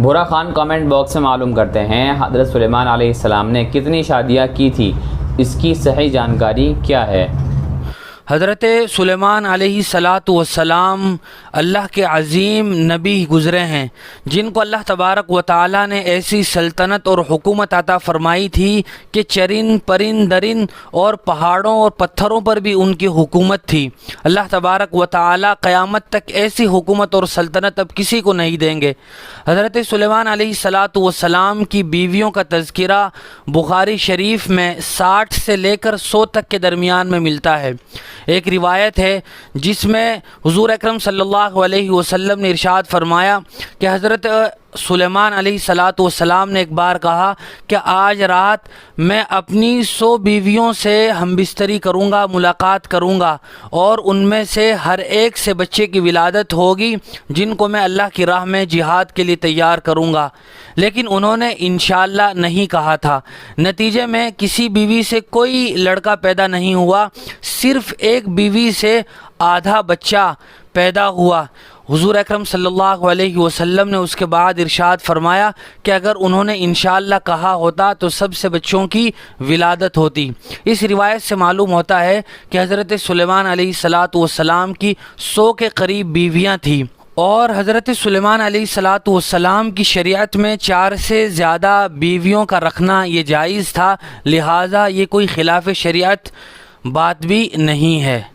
بھورا Khan comment box میں معلوم کرتے ہیں حضرت سلیمان علیہ السلام نے کتنی شادیاں کی تھی، اس کی صحیح جانکاری کیا ہے؟ حضرت سلیمان علیہ السلام اللہ کے عظیم نبی گزرے ہیں، جن کو اللہ تبارک و تعالی نے ایسی سلطنت اور حکومت عطا فرمائی تھی کہ چرند پرند درند اور پہاڑوں اور پتھروں پر بھی ان کی حکومت تھی۔ اللہ تبارک و تعالی قیامت تک ایسی حکومت اور سلطنت اب کسی کو نہیں دیں گے۔ حضرت سلیمان علیہ السلام کی بیویوں کا تذکرہ بخاری شریف میں 60 سے لے کر 100 تک کے درمیان میں ملتا ہے۔ ایک روایت ہے جس میں حضور اکرم صلی اللہ علیہ وسلم نے ارشاد فرمایا کہ حضرت سلیمان علیہ السلام نے ایک بار کہا کہ آج رات میں اپنی 100 بیویوں سے ہم بستری کروں گا، ملاقات کروں گا، اور ان میں سے ہر ایک سے بچے کی ولادت ہوگی جن کو میں اللہ کی راہ میں جہاد کے لیے تیار کروں گا۔ لیکن انہوں نے انشاءاللہ نہیں کہا تھا۔ نتیجے میں کسی بیوی سے کوئی لڑکا پیدا نہیں ہوا، صرف ایک بیوی سے آدھا بچہ پیدا ہوا۔ حضور اکرم صلی اللہ علیہ وسلم نے اس کے بعد ارشاد فرمایا کہ اگر انہوں نے انشاءاللہ کہا ہوتا تو سب سے بچوں کی ولادت ہوتی۔ اس روایت سے معلوم ہوتا ہے کہ حضرت سلیمان علیہ السلام کی 100 کے قریب بیویاں تھیں، اور حضرت سلیمان علیہ السلام کی شریعت میں 4 سے زیادہ بیویوں کا رکھنا یہ جائز تھا، لہٰذا یہ کوئی خلاف شریعت بات بھی نہیں ہے۔